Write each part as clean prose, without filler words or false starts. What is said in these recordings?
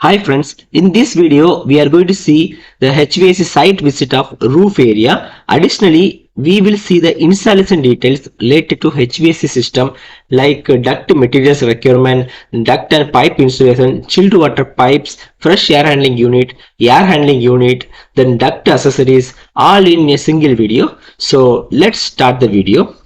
Hi friends, in this video we are going to see the HVAC site visit of roof area. Additionally, we will see the installation details related to HVAC system like duct materials requirement, duct and pipe installation, chilled water pipes, fresh air handling unit, air handling unit, then duct accessories, all in a single video. So let's start the video.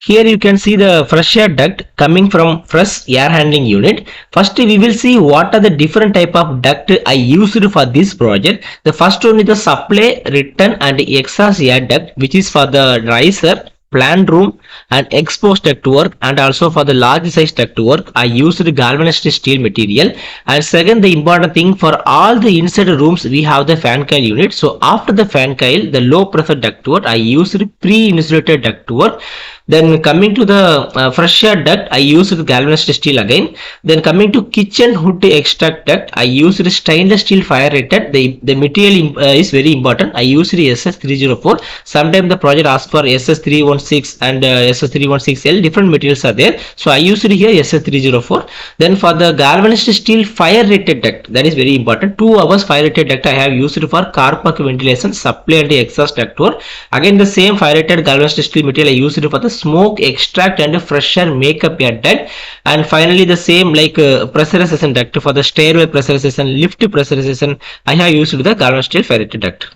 Here you can see the fresh air duct coming from fresh air handling unit. First we will see what are the different type of duct I used for this project. The first one is the supply, return and exhaust air duct, which is for the riser, plant room and exposed ductwork, and also for the large size ductwork I used the galvanized steel material. And second, the important thing, for all the inside rooms we have the fan coil unit. So after the fan coil, the low pressure ductwork I used pre-insulated ductwork. Then coming to the fresh air duct, I used galvanized steel again. Then coming to kitchen hood extract duct, I used stainless steel fire rated. The material is very important. I used SS304. Sometimes the project asks for SS316 and SS316L. Different materials are there. So I used here SS304. Then for the galvanized steel fire rated duct, that is very important. 2 hours fire rated duct I have used for car park ventilation, supply and exhaust ductwork. Again the same fire rated galvanized steel material I used for the smoke extract and fresh air makeup air duct. And finally the same like pressurization duct for the stairway pressurization, lift pressurization, I have used the galvanized steel fire rated duct.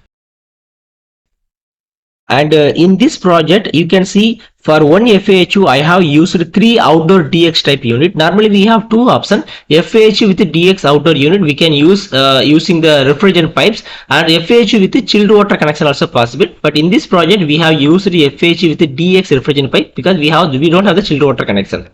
And in this project you can see for one FAHU I have used 3 outdoor DX type unit. Normally we have 2 options. FAHU with the DX outdoor unit we can use using the refrigerant pipes, and FAHU with the chilled water connection also possible. But in this project we have used the FAHU with the DX refrigerant pipe because we don't have the chilled water connection.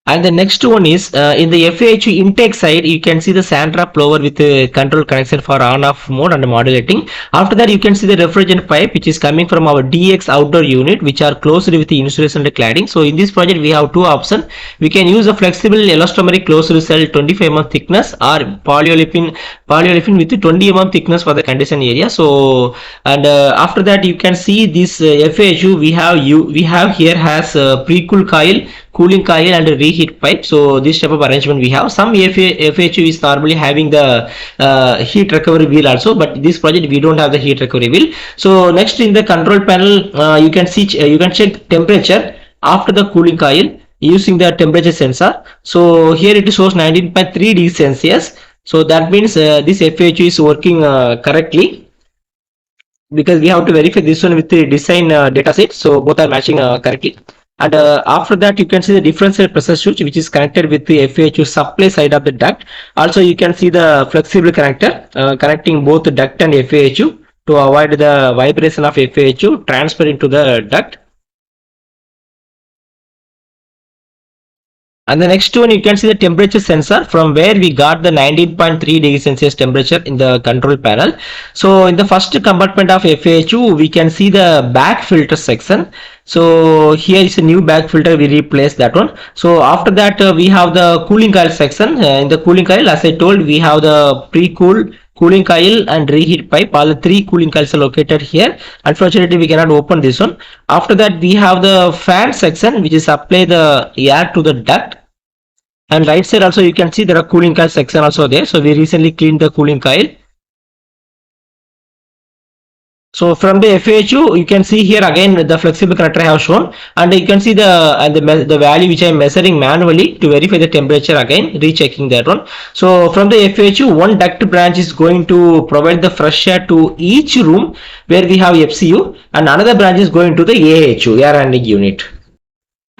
And the next one is in the FAHU intake side, you can see the sand trap blower with a control connection for on-off mode and modulating. After that, you can see the refrigerant pipe which is coming from our DX outdoor unit, which are closed with the insulation and cladding. So in this project, we have 2 options. We can use a flexible elastomeric closed cell 25 mm thickness or polyolefin with 20 mm thickness for the condition area. So and after that, you can see this FAHU we have here has pre-cool coil, cooling coil and a reheat pipe. So this type of arrangement we have. Some FAHU is normally having the heat recovery wheel also, but this project we don't have the heat recovery wheel. So next in the control panel you can see you can check temperature after the cooling coil using the temperature sensor. So here it shows 19.3 degrees Celsius. So that means this FAHU is working correctly, because we have to verify this one with the design data set. So both are matching correctly. And after that you can see the differential pressure switch which is connected with the FAHU supply side of the duct. Also you can see the flexible connector connecting both the duct and FAHU to avoid the vibration of FAHU transfer into the duct. And the next one you can see the temperature sensor from where we got the 19.3 degrees Celsius temperature in the control panel. So in the first compartment of FAHU we can see the back filter section. So here is a new back filter, we replace that one. So after that we have the cooling coil section. In the cooling coil, as I told, we have the pre-cool, cooling coil and reheat pipe. All the 3 cooling coils are located here. Unfortunately we cannot open this one. After that we have the fan section which is supply the air to the duct. And right side also you can see there are cooling coil section also there. So we recently cleaned the cooling coil. So from the FAHU you can see here again the flexible connector I have shown, and you can see the value which I am measuring manually to verify the temperature, again rechecking that one. So from the FAHU, one duct branch is going to provide the fresh air to each room where we have FCU, and another branch is going to the AHU, air handling unit.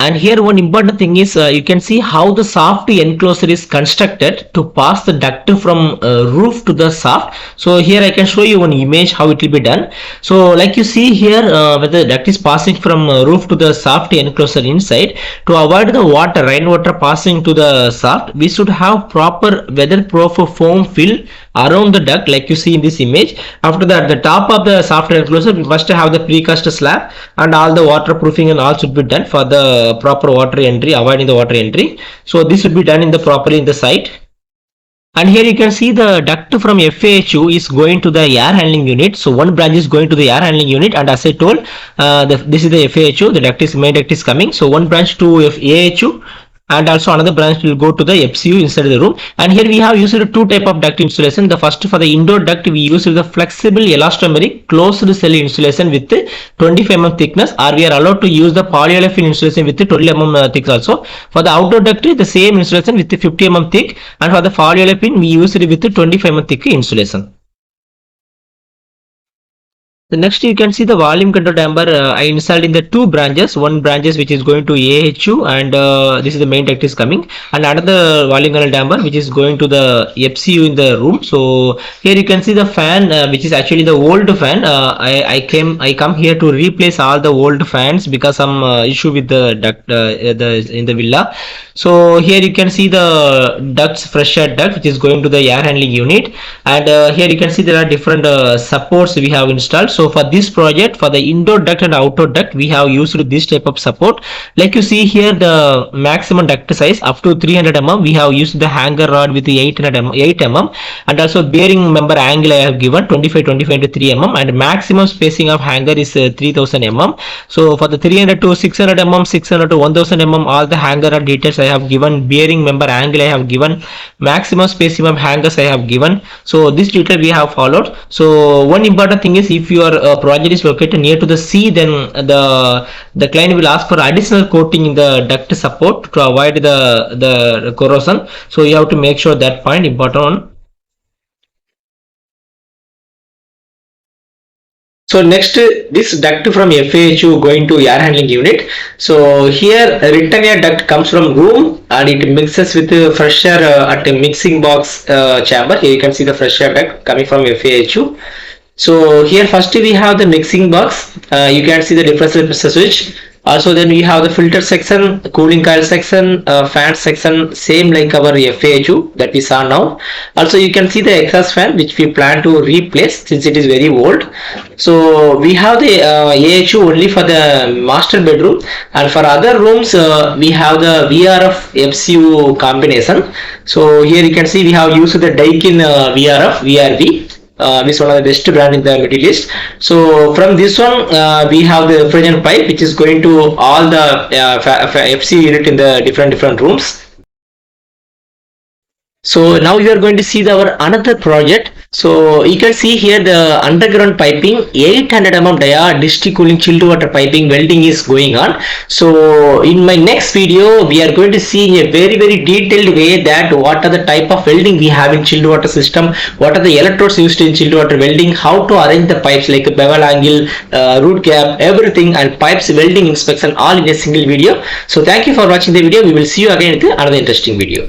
And here one important thing is you can see how the shaft enclosure is constructed to pass the duct from roof to the shaft. So here I can show you one image how it will be done. So like you see here when the duct is passing from roof to the shaft enclosure inside, to avoid the water, rainwater passing to the shaft, we should have proper weatherproof foam fill around the duct like you see in this image. After that, the top of the shaft enclosure we must have the precast slab, and all the waterproofing and all should be done for the proper water entry, avoiding the water entry. So this should be done in the properly in the site. And here you can see the duct from FAHU is going to the air handling unit. So one branch is going to the air handling unit, and as I told, this is the FAHU, the duct is main duct is coming. So one branch to AHU, and also another branch will go to the FCU inside the room. And here we have used two type of duct installation. The first, for the indoor duct, we use the flexible elastomeric closed cell insulation with 25 mm thickness, or we are allowed to use the polyolefin insulation with 12 mm thick also. For the outdoor duct, the same insulation with 50 mm thick, and for the polyolefin we use it with 25 mm thick insulation. The next you can see the volume control damper. I installed in the two branches. One branches which is going to AHU, and this is the main duct is coming, and another volume control damper which is going to the FCU in the room. So here you can see the fan, which is actually the old fan. I come here to replace all the old fans because some issue with the duct in the villa. So here you can see the ducts, fresh air duct, which is going to the air handling unit, and here you can see there are different supports we have installed. So for this project, for the indoor duct and outdoor duct, we have used this type of support. Like you see here, the maximum duct size up to 300 mm, we have used the hanger rod with the 8 mm, and also bearing member angle I have given 25 to 3 mm, and maximum spacing of hanger is 3000 mm. So for the 300 to 600 mm, 600 to 1000 mm, all the hanger rod details I have given, bearing member angle I have given, maximum spacing of hangers I have given. So this detail we have followed. So one important thing is, if your project is located near to the sea, then the client will ask for additional coating in the duct support to avoid the corrosion. So you have to make sure that point important one. So next, this duct from FAHU going to air handling unit. So here return air duct comes from room and it mixes with fresh air at a mixing box chamber. Here you can see the fresh air duct coming from FAHU. So here first we have the mixing box. You can see the differential switch. Also then we have the filter section, cooling coil section, fan section, same like our FAHU that we saw now. Also you can see the exhaust fan which we plan to replace since it is very old. So we have the AHU only for the master bedroom, and for other rooms we have the VRF FCU combination. So here you can see we have used the Daikin VRF VRV. This is one of the best brand in the Middle East. So from this one we have the refrigerant pipe which is going to all the FC unit in the different rooms. So now you are going to see our another project. So you can see here the underground piping 800 mm dia district cooling chilled water piping welding is going on. So in my next video we are going to see in a very detailed way that what are the type of welding we have in chilled water system, what are the electrodes used in chilled water welding, how to arrange the pipes like bevel angle, root gap, everything, and pipes welding inspection all in a single video. So thank you for watching the video. We will see you again with another interesting video.